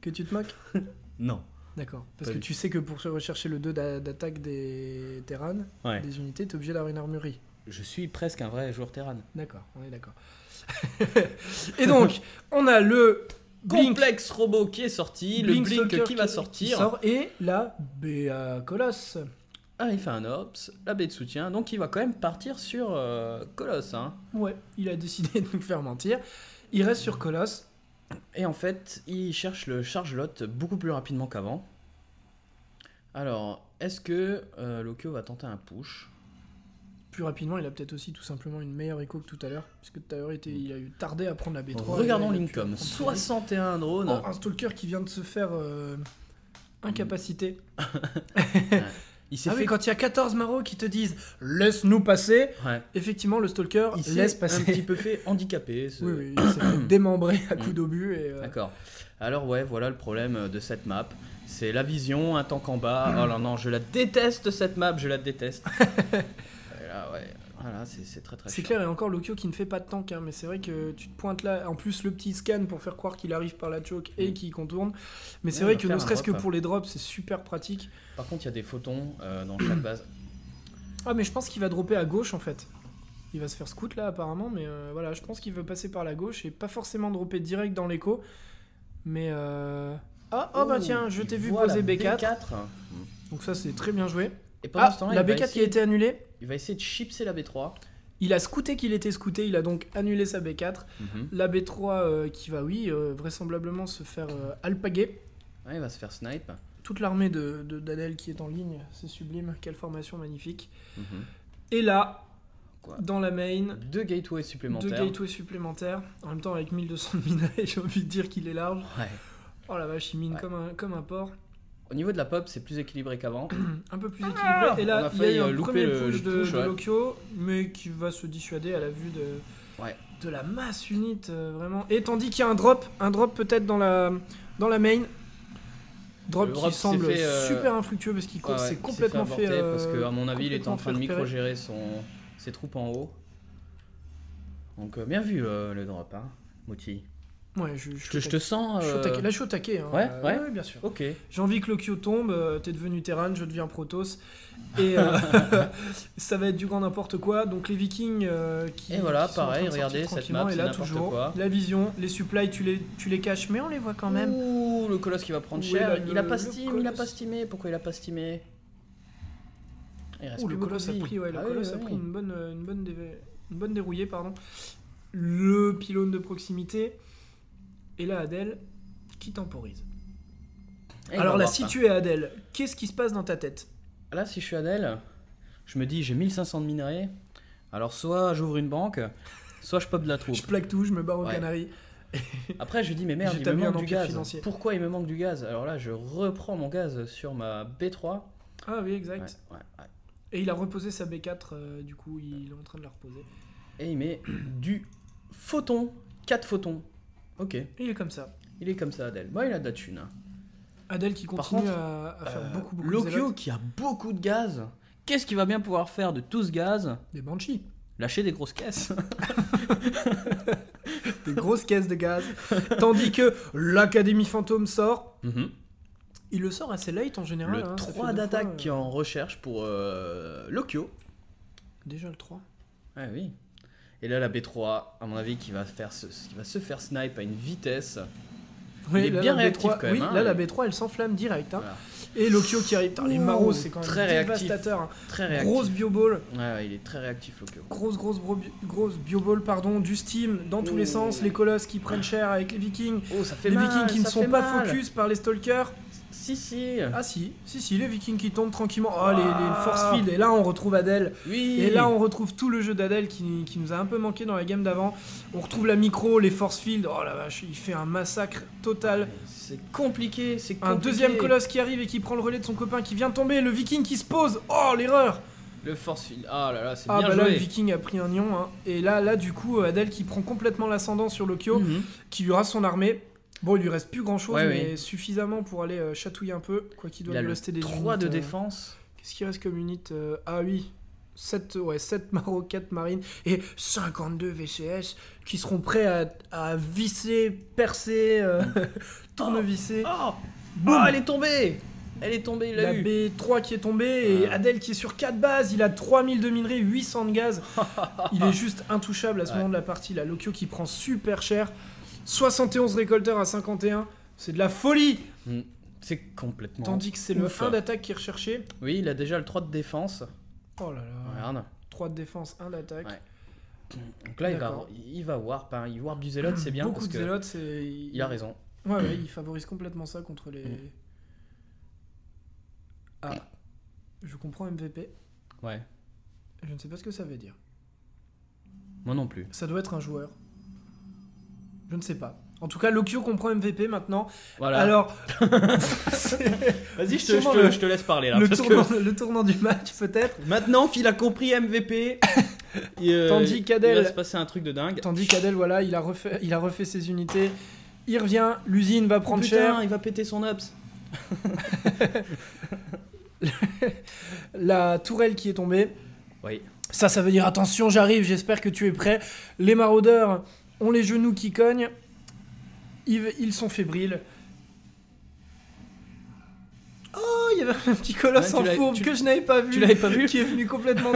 Que tu te moques? Non. D'accord. Parce Pas que du tu sais que pour rechercher le 2 d'attaque des Terran, Ouais. des unités, t'es obligé d'avoir une armurerie. Je suis presque un vrai joueur Terran. D'accord, on est d'accord. Et donc, on a le Blink, Complexe robot qui est sorti, le Blink Stalker qui va sortir. sort, et la BA Colosse. Ah, il fait un ops, la baie de soutien, donc il va quand même partir sur Colosse. Hein. Ouais, il a décidé de nous faire mentir. Il reste sur Colosse. Et en fait, il cherche le charge-lot beaucoup plus rapidement qu'avant. Alors, est-ce que Lokyo va tenter un push? Plus rapidement, il a peut-être aussi tout simplement une meilleure écho que tout à l'heure. Parce que tout à l'heure, il a eu tardé à prendre la B3. Regardons il a pu Lincoln, apprendre 61 drones. Oh, un Stalker qui vient de se faire incapacité. Il s'est Ah fait... oui, quand il y a 14 marauds qui te disent « Laisse-nous passer Ouais. » effectivement, le Stalker Il laisse s'est passer. un petit peu fait handicapé. Oui, oui, il s'est fait démembrer à coups d'obus. Et, D'accord. Alors ouais, voilà le problème de cette map. C'est la vision, un tank en bas. Oh là non, je la déteste cette map, je la déteste. Et là, ouais, voilà, c'est très très c'est chiant. clair, et encore Lokyo qui ne fait pas de tank, hein, mais c'est vrai que tu te pointes là, en plus le petit scan pour faire croire qu'il arrive par la choke et qu'il contourne. Mais c'est Ouais, vrai il va que faire ne un serait-ce que drop. pour les drops, c'est super pratique. Par contre, il y a des photons dans chaque base. Ah, mais je pense qu'il va dropper à gauche en fait. Il va se faire scout là apparemment, mais voilà, je pense qu'il veut passer par la gauche et pas forcément dropper direct dans l'écho. Mais ah, oh bah tiens, je t'ai vu poser B4. Donc ça c'est très bien joué. Et pendant ce Ah, temps-là, la il va B4 qui a essayer- été annulée. Il va essayer de chipser la B3. Il a scouté qu'il était scouté, il a donc annulé sa B4. La B3 qui va, oui, vraisemblablement se faire alpaguer. Ouais, il va se faire snipe. Toute l'armée d'Adel qui est en ligne, c'est sublime, quelle formation magnifique. Mhm. Et là, Quoi dans la main, 2 gateways 2 supplémentaires. gateways supplémentaires. En même temps, avec 1200 de minerais, j'ai envie de dire qu'il est large. Ouais. Oh la vache, il mine Ouais. comme un porc. Au niveau de la pop, c'est plus équilibré qu'avant. Un peu plus équilibré. Et on là, a il y a eu failli un louper premier le push push, de ouais. Lokyo, mais qui va se dissuader à la vue Ouais. de la masse unit, vraiment. Et tandis qu'il y a un drop peut-être dans la main. Drop Le qui drop s'est semble fait, super infructueux parce qu'il Ouais, ouais, s'est il complètement s'est fait. avorter parce que, à mon avis, il était en train de complètement fait repérer. micro-gérer ses troupes en haut. Donc, bien vu le drop, hein, Moti. Ouais, Je te sens. je suis au taquet. Là, je suis au taquet. Hein. Ouais. bien sûr. Ok. J'ai envie que Lokyo tombe, t'es devenu Terran, je deviens Protoss. Et ça va être du grand n'importe quoi. Donc les Vikings qui. Et voilà, qui sont en train pareil, de sortir regardez, cette tranquillement. map, Et c'est là, n'importe toujours, quoi. la vision, les supplies, tu les caches, mais on les voit quand même. Ouh, le colosse qui va prendre Où cher. est Il a pas le steam, il a colosse pas steamé. Pourquoi il a pas steamé? Il reste Ouh, plus le beaucoup colosse de a vie. pris, ouais, le Ah colosse oui, a oui, pris oui. une bonne dérouillée, pardon. Le pylône de proximité. Et là, Adèle qui temporise. Et il Alors va là, voir si ça. tu es Adèle, qu'est-ce qui se passe dans ta tête? Là, si je suis Adèle, je me dis j'ai 1500 de minerais. Alors, soit j'ouvre une banque, soit je pop de la troupe. Je plaque tout, je me barre aux Ouais. Canaries. Après, je dis mais merde, il me J'établis un manque du empire gaz. financier. Pourquoi il me manque du gaz? Alors là, je reprends mon gaz sur ma B3. Ah oui, Ouais, exact. ouais. Et il a reposé sa B4, du coup, il est en train de la reposer. Et il met du photon, 4 photons. Ok, Et il est comme ça. il est comme ça, Adèle. Bon, il a de la thune. Hein. Adèle qui Par continue contre, à faire beaucoup de Lokyo zélotes. qui a beaucoup de gaz. Qu'est-ce qu'il va bien pouvoir faire de tout ce gaz? Des Banshees. Lâcher des grosses caisses. Des grosses caisses de gaz. Tandis que l'Académie Fantôme sort. Mhm. Il le sort assez late en général. Le hein, ça 3 fait 2 d'attaque fois, qui est en recherche pour Lokyo. Déjà le 3. Ah oui. Et là, la B3, à mon avis, qui va se faire snipe à une vitesse. Oui, Il est là, bien la réactif B3, quand même. Oui, hein. là la B3 elle s'enflamme direct. Hein. Voilà. Et Lokyo qui arrive. Putain, les Ouh, marauds c'est quand même très réactif. dévastateur. Hein. Très réactif. Grosse bioball. Ouais, il est très réactif, Lokyo. Grosse bioball, pardon, du steam dans tous les sens. Les colosses qui prennent cher avec les Vikings. Oh, ça fait Les mal. Vikings qui ne ça sont fait pas mal. focus par les stalkers. Si. Ah si, les Vikings qui tombent tranquillement. Oh, les Ah. force field. Et là, on retrouve Adèle. Oui. Et là, on retrouve tout le jeu d'Adèle qui nous a un peu manqué dans la game d'avant. On retrouve la micro, les force field. Oh la vache, il fait un massacre total. C'est compliqué, c'est compliqué. Un deuxième colosse qui arrive et qui prend le relais de son copain qui vient de tomber. Le Viking qui se pose. Oh, l'erreur. Le force field. Ah là là, c'est Ah bien bah joué. là, le Viking a pris un nion. Hein. Et là, du coup, Adèle qui prend complètement l'ascendant sur Lokyo, Mhm. qui lui rase son armée. Bon, il lui reste plus grand chose, Ouais, mais oui. suffisamment pour aller chatouiller un peu. Quoi qu'il Il doit a lui le rester des 3 de unités, défense. Qu'est-ce qui reste comme unité Ah oui, 7 Maro, 4 Marines et 52 VCS qui seront prêts à visser, percer, tournevisser. Oh, elle est tombée. Elle est tombée, il l'a La eu. B3 qui est tombée et Adel qui est sur 4 bases, il a 3000 de minerais, 800 de gaz. Il est juste intouchable à ce moment de la partie. Là, Lokyo qui prend super cher. 71 récolteurs à 51, c'est de la folie. C'est complètement. Tandis que c'est le ouf. 1 d'attaque qui est recherché. Oui, il a déjà le 3 de défense. Oh là là. Regarde. 3 de défense, 1 d'attaque. Ouais. Donc là, il va warp. Hein. Il warp du Zélote, c'est bien. Beaucoup parce de que zélotes, c'est. il a raison. Ouais, il favorise complètement ça contre les. Ah, je comprends MVP. Ouais. Je ne sais pas ce que ça veut dire. Moi non plus. Ça doit être un joueur. Je ne sais pas. En tout cas, Lokyo comprend MVP maintenant. Voilà. Alors, vas-y, je te laisse parler là. Le tournant du match, peut-être. Maintenant qu'il a compris MVP, Tandis qu'Adel, il va se passer un truc de dingue. Tandis qu'Adel, voilà, il a refait ses unités. Il revient, l'usine va prendre Putain, cher. il va péter son ups. La tourelle qui est tombée. Oui. Ça veut dire attention, j'arrive, j'espère que tu es prêt. Les maraudeurs ont les genoux qui cognent. Ils sont fébriles. Oh, il y avait un petit colosse en fourbe que je n'avais pas vu. Tu l'avais pas vu? Qui est venu complètement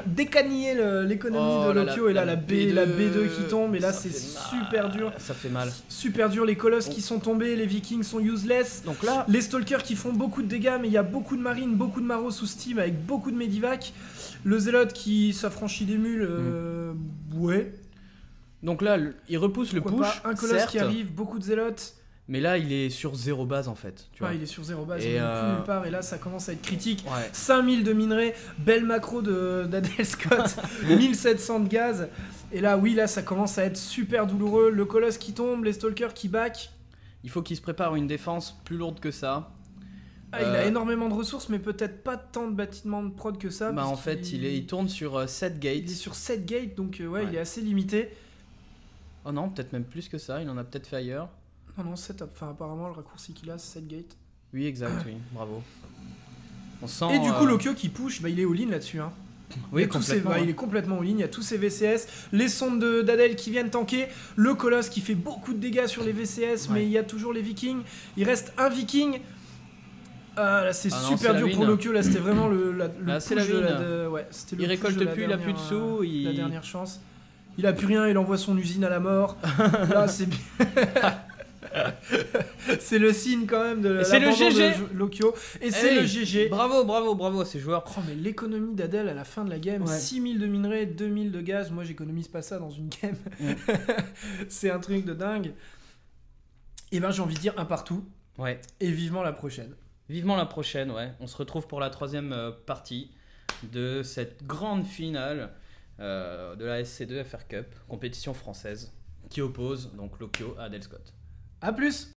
décaniller l'économie de Lokyo. Et là, la B2 qui tombe. Et là, c'est super dur. Ça fait mal. Super dur. Les colosses qui sont tombés. Les vikings sont useless. Donc là, les stalkers qui font beaucoup de dégâts. Mais il y a beaucoup de marines, beaucoup de maros sous Steam avec beaucoup de medivac. Le zélote qui s'affranchit des mules. Ouais. Donc là, il repousse pourquoi le push. Pas. Un colosse certes, qui arrive, beaucoup de zélotes. Mais là, il est sur 0 base en fait. Tu vois. Il est sur 0 base, et il n'est plus nulle part. Et là, ça commence à être critique. Ouais. 5000 de minerais, belle macro d'Adel Scott, 1700 de gaz. Et là, oui, là, ça commence à être super douloureux. Le colosse qui tombe, les stalkers qui back. Il faut qu'il se prépare une défense plus lourde que ça. Il a énormément de ressources, mais peut-être pas tant de bâtiments de prod que ça. Bah en fait, il tourne sur 7 gates. Il est sur 7 gates, donc il est assez limité. Oh non, peut-être même plus que ça, il en a peut-être fait ailleurs. Non, 7, enfin apparemment le raccourci qu'il a, c'est 7 gates. Oui, exact, oui, bravo. On sent, et du coup, Lokyo qui push, il est all-in là-dessus. Hein. Oui, complètement. Il est complètement all-in, il y a tous ses VCS, les sondes d'Adel qui viennent tanker, le colosse qui fait beaucoup de dégâts sur les VCS, mais il y a toujours les vikings. Il reste un viking. Là, c'est super dur pour Lokyo, là c'était vraiment le push c'était il récolte plus, il a plus de sous. La dernière chance. Il a plus rien, il envoie son usine à la mort. Là, c'est bien. C'est le signe quand même de l'abandon de Lokyo. Et c'est le GG. Bravo à ces joueurs. Oh, mais l'économie d'Adel à la fin de la game, 6000 de minerais, 2000 de gaz. Moi, j'économise pas ça dans une game. C'est un truc de dingue. Et ben, j'ai envie de dire un partout. Ouais. Et vivement la prochaine. Vivement la prochaine, ouais. On se retrouve pour la 3e partie de cette grande finale de la SC2 FR Cup, compétition française, qui oppose donc Lokyo à Adel Scott. A plus.